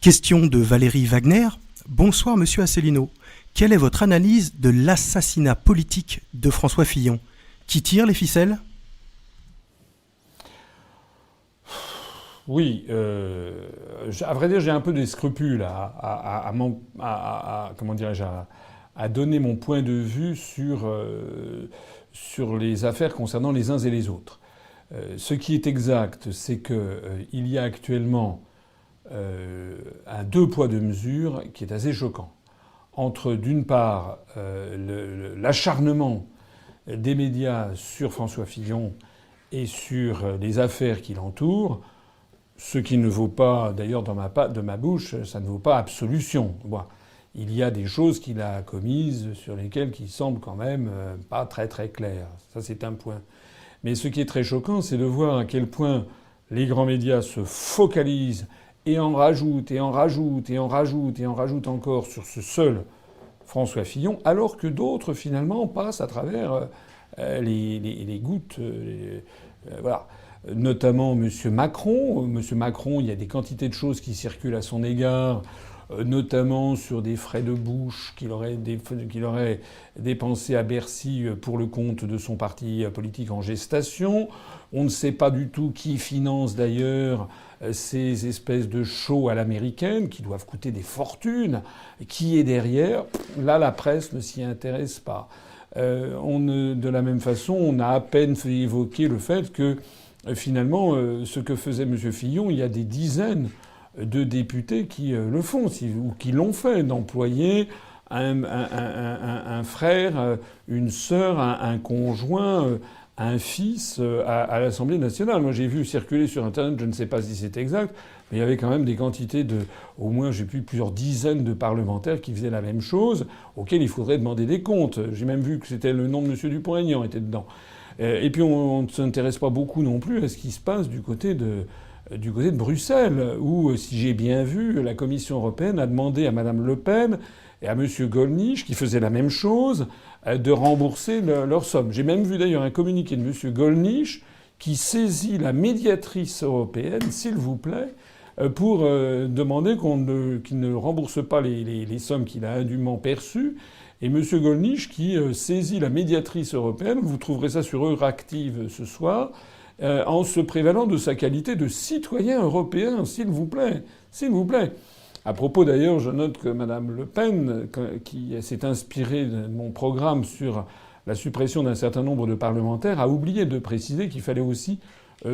Question de Valérie Wagner. Bonsoir Monsieur Asselineau. Quelle est votre analyse de l'assassinat politique de François Fillon? Qui tire les ficelles? Oui, à vrai dire, j'ai un peu des scrupules comment dirais-je, à donner mon point de vue sur les affaires concernant les uns et les autres. Ce qui est exact, c'est que il y a actuellement un deux poids deux mesures qui est assez choquant entre d'une part l'acharnement des médias sur François Fillon et sur les affaires qui l'entourent. Ce qui ne vaut pas, d'ailleurs, de ma bouche, ça ne vaut pas absolution. Bon, il y a des choses qu'il a commises sur lesquelles qui semblent quand même pas très très claires. Ça, c'est un point. Mais ce qui est très choquant, c'est de voir à quel point les grands médias se focalisent et en rajoutent, et en rajoutent, et en rajoutent, et en rajoutent encore sur ce seul François Fillon, alors que d'autres, finalement, passent à travers les gouttes. Voilà. Notamment M. Macron. M. Macron, il y a des quantités de choses qui circulent à son égard, notamment sur des frais de bouche qu'il aurait dépensés à Bercy pour le compte de son parti politique en gestation. On ne sait pas du tout qui finance d'ailleurs ces espèces de shows à l'américaine qui doivent coûter des fortunes. Qui est derrière? Là, la presse ne s'y intéresse pas. De la même façon, on a à peine fait évoquer le fait que finalement, ce que faisait M. Fillon, il y a des dizaines de députés qui le font, ou qui l'ont fait, d'employer un frère, une sœur, un conjoint, un fils à l'Assemblée nationale. Moi, j'ai vu circuler sur Internet, je ne sais pas si c'est exact, mais il y avait quand même des quantités au moins, j'ai vu plusieurs dizaines de parlementaires qui faisaient la même chose, auxquels il faudrait demander des comptes. J'ai même vu que c'était le nom de M. Dupont-Aignan était dedans. Et puis on ne s'intéresse pas beaucoup non plus à ce qui se passe du côté de Bruxelles, où, si j'ai bien vu, la Commission européenne a demandé à Mme Le Pen et à M. Gollnisch, qui faisaient la même chose, de rembourser leur somme. J'ai même vu d'ailleurs un communiqué de M. Gollnisch qui saisit la médiatrice européenne, s'il vous plaît, pour demander qu'il ne rembourse pas les sommes qu'il a indûment perçues. Et M. Gollnisch qui saisit la médiatrice européenne, vous trouverez ça sur Euractiv ce soir, en se prévalant de sa qualité de citoyen européen, s'il vous plaît. S'il vous plaît. À propos d'ailleurs, je note que Mme Le Pen, qui s'est inspirée de mon programme sur la suppression d'un certain nombre de parlementaires, a oublié de préciser qu'il fallait aussi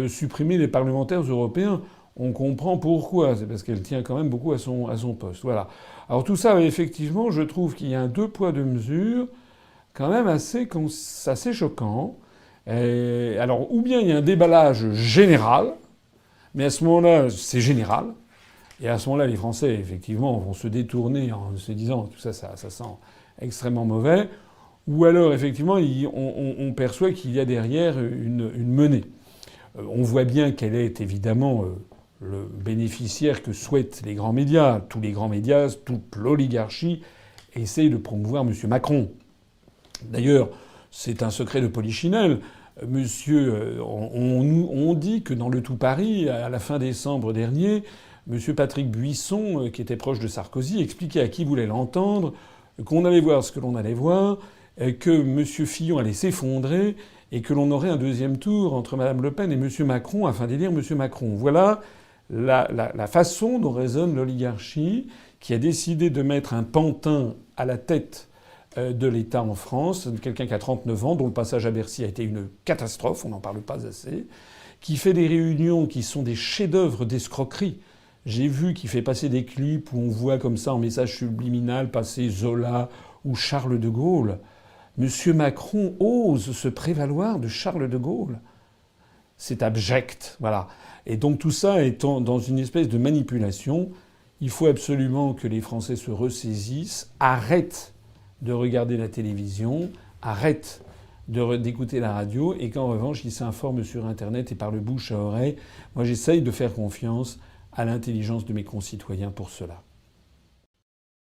supprimer les parlementaires européens. On comprend pourquoi. C'est parce qu'elle tient quand même beaucoup à son poste. Voilà. Alors tout ça, effectivement, je trouve qu'il y a un deux poids deux mesures quand même assez choquant. Alors, ou bien il y a un déballage général, mais à ce moment-là, c'est général. Et à ce moment-là, les Français, effectivement, vont se détourner en se disant tout ça, ça sent extrêmement mauvais. Ou alors, effectivement, on perçoit qu'il y a derrière une menée. On voit bien qu'elle est évidemment le bénéficiaire que souhaitent les grands médias. Tous les grands médias, toute l'oligarchie essaye de promouvoir M. Macron. D'ailleurs, c'est un secret de polichinelle. On dit que dans le Tout Paris, à la fin décembre dernier, M. Patrick Buisson, qui était proche de Sarkozy, expliquait à qui voulait l'entendre qu'on allait voir ce que l'on allait voir, que M. Fillon allait s'effondrer et que l'on aurait un deuxième tour entre Mme Le Pen et M. Macron afin d'élire M. Macron. Voilà la façon dont raisonne l'oligarchie, qui a décidé de mettre un pantin à la tête de l'État en France, quelqu'un qui a 39 ans, dont le passage à Bercy a été une catastrophe, on n'en parle pas assez, qui fait des réunions qui sont des chefs-d'œuvre d'escroquerie. J'ai vu qu'il fait passer des clips où on voit comme ça en message subliminal passer Zola ou Charles de Gaulle. Monsieur Macron ose se prévaloir de Charles de Gaulle. C'est abject, voilà. Et donc tout ça étant dans une espèce de manipulation, il faut absolument que les Français se ressaisissent, arrêtent de regarder la télévision, arrêtent d'écouter la radio et qu'en revanche ils s'informent sur Internet et par le bouche à oreille. Moi j'essaye de faire confiance à l'intelligence de mes concitoyens pour cela.